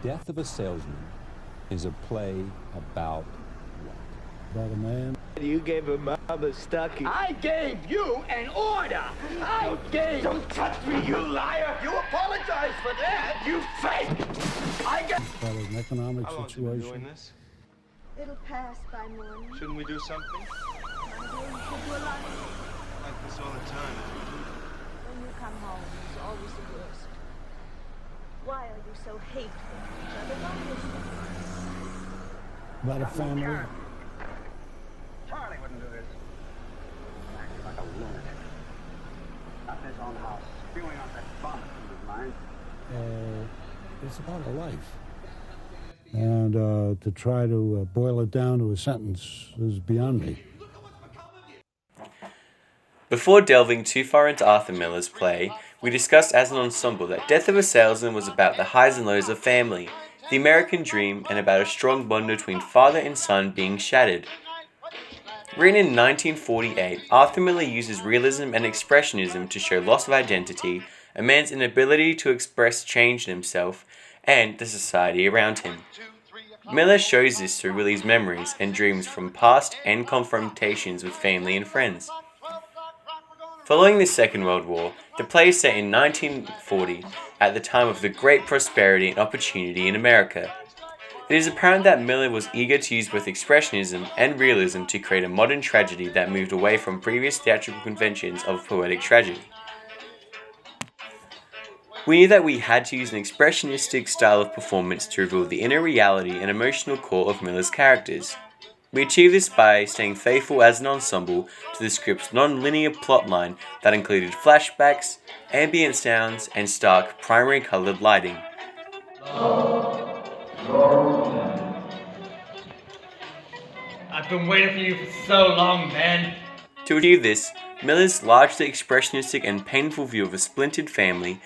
Death of a Salesman is a play about what? About a man. You gave him Mama Stucky. I gave you an order. Don't touch me, you liar. You apologize for that. You fake. About an economic How long have you been doing situation. this? It'll pass by morning. Shouldn't we do something? My dear, you should do a lot. Like this all the time. When you come home, it's always the worst. Why are you so hateful to each other? Why is that? About a family. Charlie wouldn't do this. Acting like a lunatic. Not his own house, spewing out that vomit from his mind. It's about a life. And to try to boil it down to a sentence is beyond me. Before delving too far into Arthur Miller's play, we discussed as an ensemble that Death of a Salesman was about the highs and lows of family, the American dream, and about a strong bond between father and son being shattered. Written in 1948, Arthur Miller uses realism and expressionism to show loss of identity, a man's inability to express change in himself, and the society around him. Miller shows this through Willie's memories and dreams from past and confrontations with family and friends. Following the Second World War, the play is set in 1940, at the time of the great prosperity and opportunity in America. It is apparent that Miller was eager to use both expressionism and realism to create a modern tragedy that moved away from previous theatrical conventions of poetic tragedy. We knew that we had to use an expressionistic style of performance to reveal the inner reality and emotional core of Miller's characters. We achieved this by staying faithful as an ensemble to the script's non-linear plotline that included flashbacks, ambient sounds, and stark, primary colored lighting. I've been waiting for you for so long, man. To achieve this, Miller's largely expressionistic and painful view of a splintered family,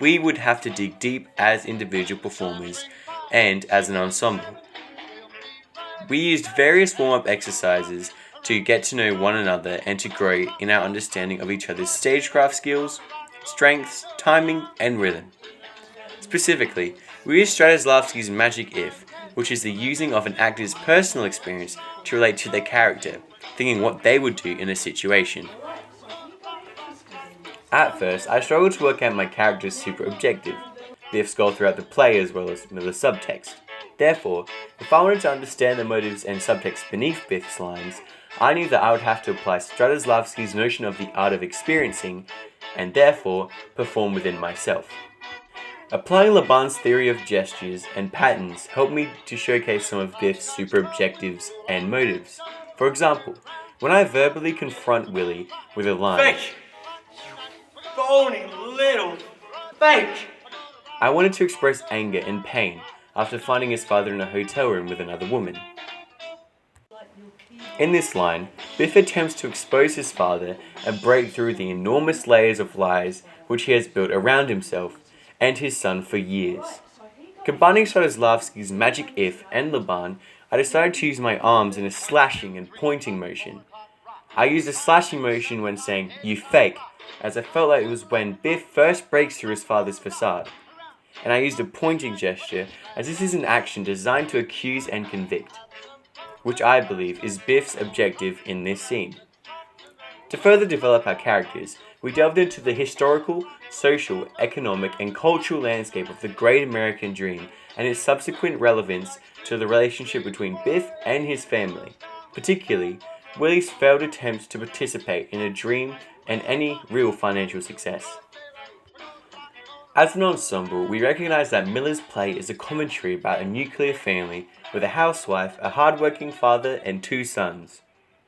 we would have to dig deep as individual performers and as an ensemble. We used various warm-up exercises to get to know one another and to grow in our understanding of each other's stagecraft skills, strengths, timing, and rhythm. Specifically, we used Stanislavski's Magic If, which is the using of an actor's personal experience to relate to their character, thinking what they would do in a situation. At first, I struggled to work out my character's super objective, Biff's goal throughout the play as well as Miller's subtext. Therefore, if I wanted to understand the motives and subtext beneath Biff's lines, I knew that I would have to apply Stanislavski's notion of the art of experiencing, and therefore perform within myself. Applying Laban's theory of gestures and patterns helped me to showcase some of Biff's super objectives and motives. For example, when I verbally confront Willie with a line, Fake! You phony little fake! I wanted to express anger and pain after finding his father in a hotel room with another woman. In this line, Biff attempts to expose his father and break through the enormous layers of lies which he has built around himself and his son for years. Combining Stanislavski's Magic If and Laban, I decided to use my arms in a slashing and pointing motion. I used a slashing motion when saying, "You fake," as I felt like it was when Biff first breaks through his father's facade. And I used a pointing gesture as this is an action designed to accuse and convict, which I believe is Biff's objective in this scene. To further develop our characters, we delved into the historical, social, economic, and cultural landscape of the great American dream and its subsequent relevance to the relationship between Biff and his family, particularly Willie's failed attempts to participate in a dream and any real financial success. As an ensemble, we recognize that Miller's play is a commentary about a nuclear family with a housewife, a hardworking father, and two sons.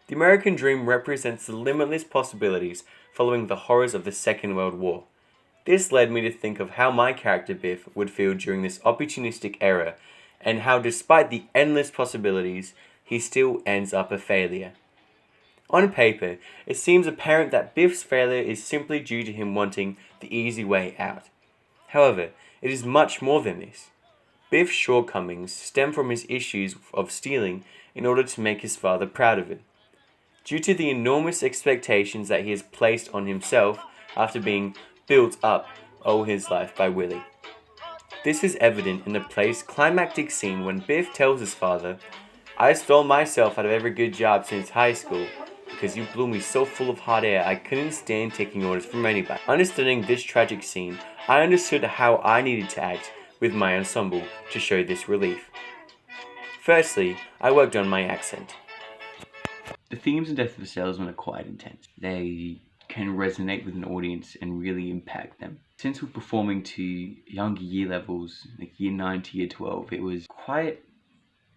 The American dream represents the limitless possibilities following the horrors of the Second World War. This led me to think of how my character Biff would feel during this opportunistic era, and how despite the endless possibilities, he still ends up a failure. On paper, it seems apparent that Biff's failure is simply due to him wanting the easy way out. However, it is much more than this. Biff's shortcomings stem from his issues of stealing in order to make his father proud of it. Due to the enormous expectations that he has placed on himself after being built up all his life by Willie. This is evident in the play's climactic scene when Biff tells his father, "I stole myself out of every good job since high school because you blew me so full of hot air I couldn't stand taking orders from anybody." Understanding this tragic scene, I understood how I needed to act with my ensemble to show this relief. Firstly, I worked on my accent. The themes in Death of a Salesman are quite intense. They can resonate with an audience and really impact them. Since we're performing to younger year levels, like year 9 to year 12, it was quite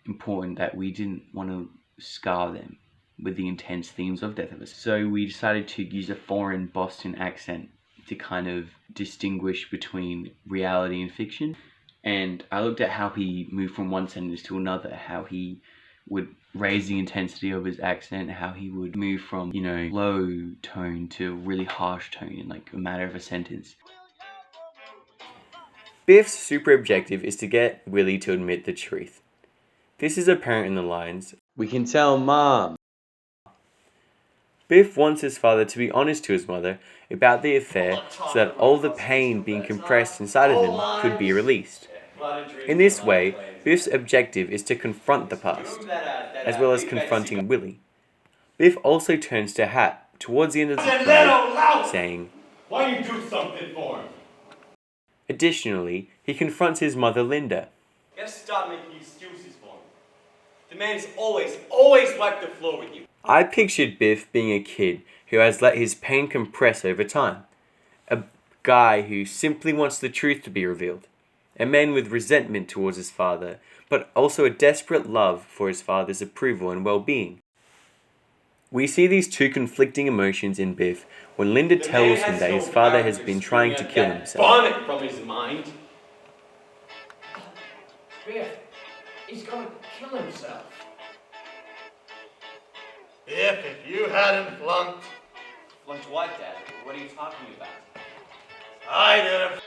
important that we didn't want to scar them with the intense themes of Death of a Salesman. So we decided to use a foreign Boston accent to kind of distinguish between reality and fiction. And I looked at how he moved from one sentence to another, how he would raise the intensity of his accent, how he would move from, low tone to really harsh tone in like a matter of a sentence. Biff's super objective is to get Willie to admit the truth. This is apparent in the lines, "We can tell Mom." Biff wants his father to be honest to his mother about the affair so that all the pain being compressed inside of him could be released. In this way, Biff's objective is to confront the past, as well as confronting Willie. Biff also turns to Hat towards the end of the play, saying, "Why you do something for him?" Additionally, he confronts his mother Linda. You gotta stop making excuses for him. The man's always wiped the floor with you. I pictured Biff being a kid who has let his pain compress over time. A guy who simply wants the truth to be revealed. A man with resentment towards his father, but also a desperate love for his father's approval and well-being. We see these two conflicting emotions in Biff when Linda tells him that his father has been trying to kill himself. Vomit from his mind. Biff, he's gonna kill himself. If you hadn't flunked. Flunked what, Dad? What are you talking about? I did it.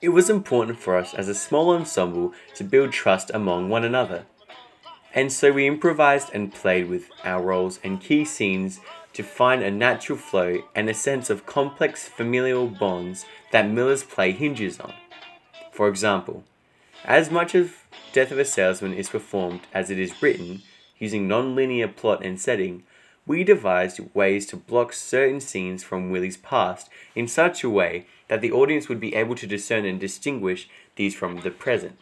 It was important for us as a small ensemble to build trust among one another. And so we improvised and played with our roles and key scenes to find a natural flow and a sense of complex familial bonds that Millar's play hinges on. For example, as much of Death of a Salesman is performed as it is written, using non-linear plot and setting, we devised ways to block certain scenes from Willie's past in such a way that the audience would be able to discern and distinguish these from the present.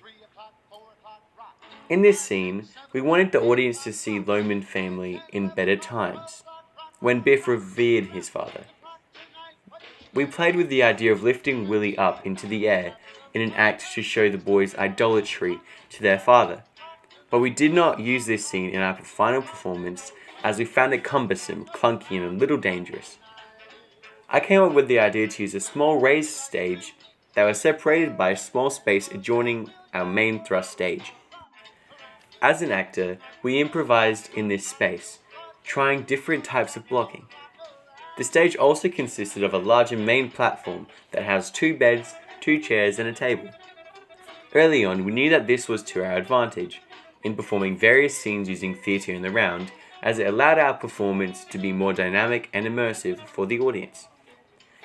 In this scene, we wanted the audience to see Loman family in better times, when Biff revered his father. We played with the idea of lifting Willie up into the air in an act to show the boys' idolatry to their father. But we did not use this scene in our final performance as we found it cumbersome, clunky, and a little dangerous. I came up with the idea to use a small raised stage that was separated by a small space adjoining our main thrust stage. As an actor, we improvised in this space, trying different types of blocking. The stage also consisted of a larger main platform that has 2 beds, 2 chairs, and a table. Early on, we knew that this was to our advantage in performing various scenes using theatre in the round, as it allowed our performance to be more dynamic and immersive for the audience.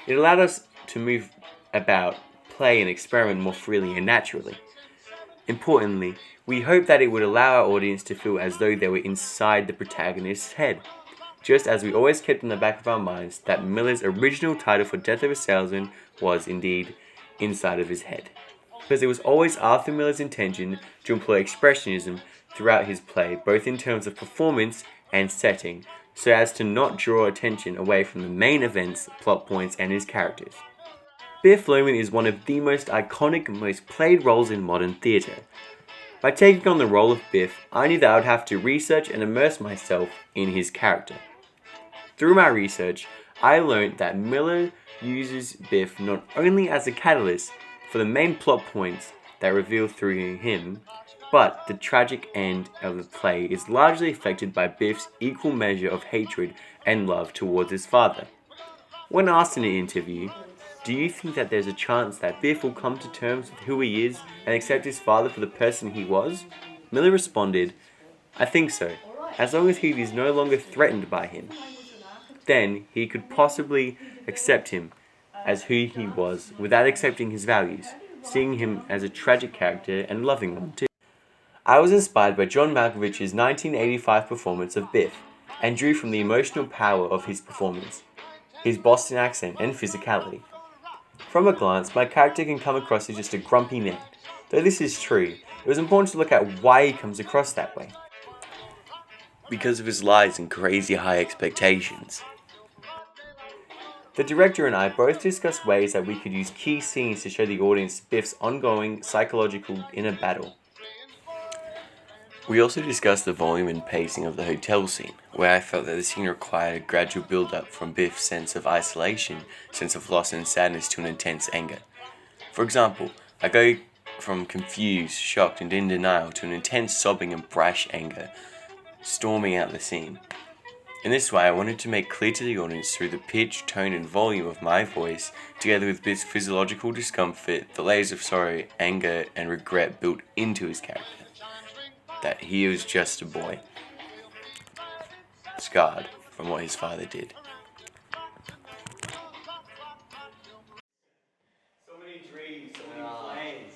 It allowed us to move about, play, and experiment more freely and naturally. Importantly, we hoped that it would allow our audience to feel as though they were inside the protagonist's head, just as we always kept in the back of our minds that Millar's original title for Death of a Salesman was indeed Inside of His Head. Because it was always Arthur Millar's intention to employ expressionism throughout his play, both in terms of performance and setting, so as to not draw attention away from the main events, plot points, and his characters. Biff Loman is one of the most iconic, most played roles in modern theatre. By taking on the role of Biff, I knew that I would have to research and immerse myself in his character. Through my research, I learned that Millar uses Biff not only as a catalyst for the main plot points that reveal through him, but the tragic end of the play is largely affected by Biff's equal measure of hatred and love towards his father. When asked in an interview, "Do you think that there's a chance that Biff will come to terms with who he is and accept his father for the person he was?" Millar responded, "I think so, as long as he is no longer threatened by him. Then he could possibly accept him as who he was without accepting his values. seeing him as a tragic character and loving one too. I was inspired by John Malkovich's 1985 performance of Biff, and drew from the emotional power of his performance, his Boston accent and physicality. From a glance, my character can come across as just a grumpy man. Though this is true, it was important to look at why he comes across that way. Because of his lies and crazy high expectations. The director and I both discussed ways that we could use key scenes to show the audience Biff's ongoing psychological inner battle. We also discussed the volume and pacing of the hotel scene, where I felt that the scene required a gradual build-up from Biff's sense of isolation, sense of loss and sadness to an intense anger. For example, I go from confused, shocked and in denial to an intense sobbing and brash anger, storming out the scene. In this way, I wanted to make clear to the audience through the pitch, tone and volume of my voice, together with Biff's physiological discomfort, the layers of sorrow, anger and regret built into his character, that he was just a boy, scarred from what his father did. So many dreams, so many plans.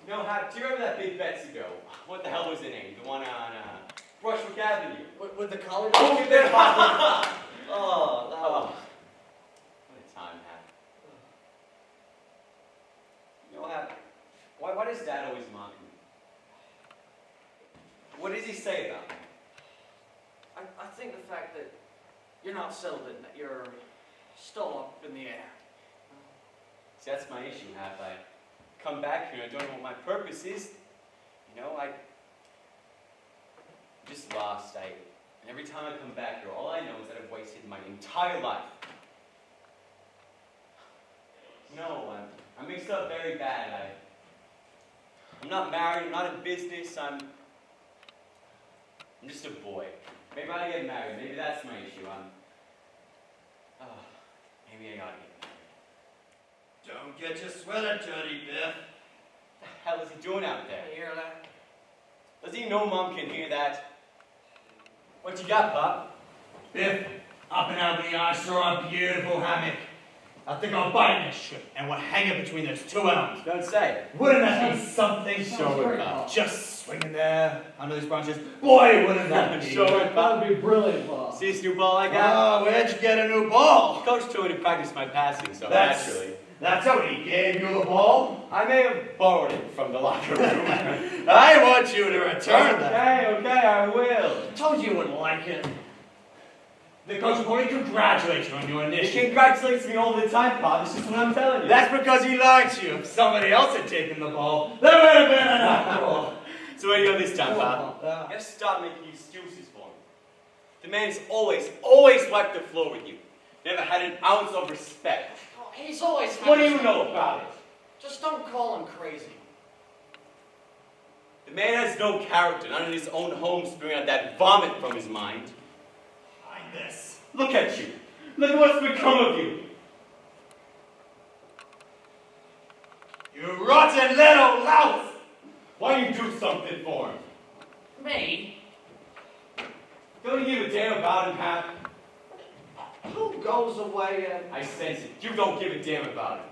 Wow. Do you remember that big Betsy girl? What the hell was her name? The one on Brushwick Avenue. With the collar? Oh, get that oh, that was... What a time, man. You know what? Why does Dad always mock me? What does he say about me? I think the fact that you're not settled in, that you're still up in the air. See, that's my issue, Hap. I come back here and I don't know what my purpose is. You know, I'm just lost. And every time I come back here, all I know is that I've wasted my entire life. No, I'm mixed up very bad. I'm not married, I'm not in business, I'm just a boy. Maybe I get married, maybe that's my issue. Maybe I gotta get married. Don't get your sweater dirty, Biff. What the hell is he doing out there? You hear that? Does he know Mom can hear that? What you got, Pop? Biff, up and out of the I saw a beautiful hammock. I think I'll bite this shit, and we'll hang it between those two elms. Don't say. Wouldn't that be something? Show it, Pop. Just swinging there under these branches. Boy, wouldn't that be? Show it, Pop. That would be brilliant, Bob. See this new ball I got? Oh, where'd you get a new ball? Coach told me to practice my passing, so naturally. That's how he gave you the ball? I may have borrowed it from the locker room. I want you to return that. Okay, I will. I told you you wouldn't like it. The coach will probably congratulate you on your He initiative. congratulates me all the time, Pop. This is what I'm telling you. That's because he likes you. If somebody else had taken the ball, there would have been an after. So where do you go this time, Pop? You gotta stop making excuses for me. The man has always wiped the floor with you. Never had an ounce of respect. Oh, he's always... What do you know about it? Just don't call him crazy. The man has no character, not in his own home, spewing out that vomit from his mind. This. Look at you. Look at what's become of you. You rotten little louse! Why don't you do something for him? Me? Don't you give a damn about him, Hap? Who goes away and... I sense it. You don't give a damn about him.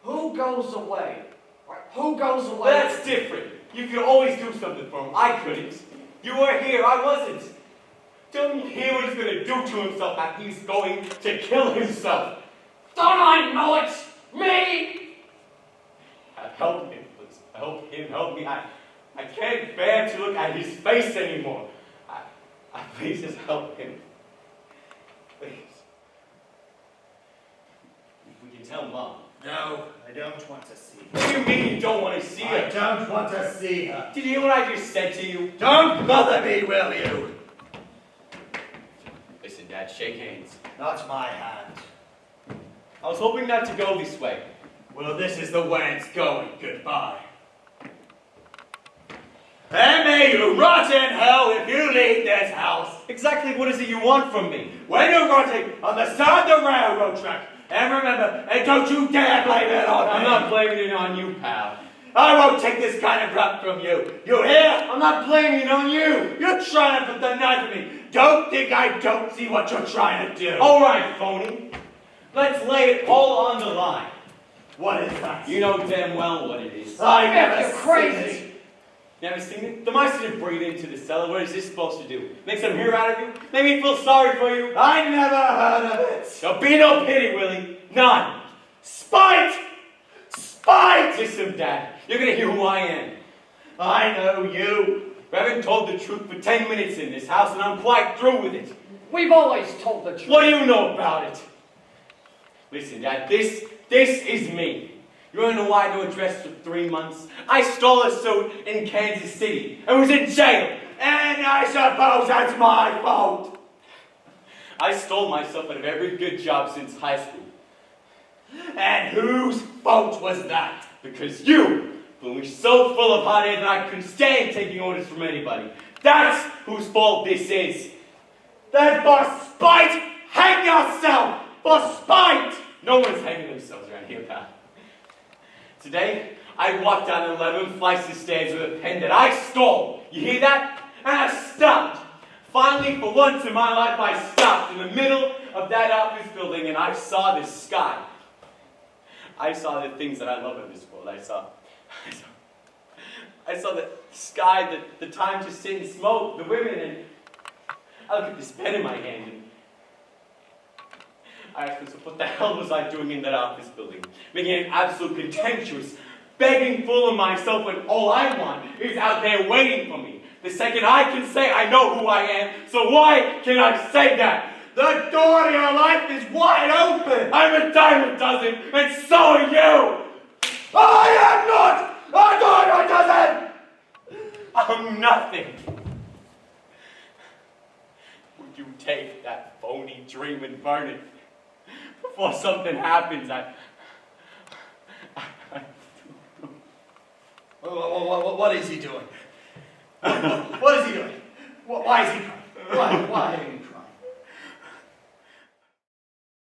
Who goes away? Right, who goes away? That's different. You could always do something for him. I couldn't. You were here. I wasn't. Don't you hear what he's going to do to himself after he's going to kill himself? Don't I know it? Me? Help him, please. Help him. Help me. I can't bear to look at his face anymore. Please just help him. Please. We can tell Mom. No, I don't want to see her. What do you mean you don't want to see her? I don't want to see her. Did you hear what I just said to you? Don't bother me, will you? Listen, Dad, shake hands. Not my hand. I was hoping not to go this way. Well, this is the way it's going. Goodbye. And may you rot in hell if you leave this house. Exactly what is it you want from me? When you're rotting on the side of the railroad track, and remember, and don't you dare blame it on me. I'm not blaming it on you, pal. I won't take this kind of crap from you. You hear? I'm not blaming it on you. You're trying to put the knife in me. Don't think I don't see what you're trying to do. All right, phony. Let's lay it all on the line. What is that? You know damn well what it is. I never You're crazy. seen it. Never seen it? The mice didn't breathe into the cellar. What is this supposed to do? Make some hero out of you? Make me feel sorry for you? I never heard of it. There'll be no pity, Willie. None. Spite! Spite! Listen, Dad. You're gonna hear who I am. I know you. We haven't told the truth for 10 minutes in this house, and I'm quite through with it. We've always told the truth. What do you know about it? Listen, Dad, this is me. You wanna know why I don't dress for 3 months? I stole a suit in Kansas City and was in jail. And I suppose that's my fault. I stole myself out of every good job since high school. And whose fault was that? Because you blew me so full of hot air that I couldn't stand taking orders from anybody. That's whose fault this is. Then for spite, hang yourself! For spite! No one's hanging themselves around here, pal. Today, I walked down 11 flights of stairs with a pen that I stole. You hear that? And I stopped. Finally, for once in my life, I stopped in the middle of that office building and I saw the sky. I saw the things that I love in this world. I saw the sky, the time to sit and smoke, the women, and I look at this pen in my hand and I asked myself, what the hell was I doing in that office building? Making it absolute contemptuous, begging full of myself when all I want is out there waiting for me. The second I can say I know who I am, so why can I say that? The door to your life is wide open! I'm a dime a dozen, and so are you! I am not a dime a dozen! I'm nothing. Would you take that phony dream and burn it? Before something happens, What is he doing? What is he doing? Why is he crying? Why?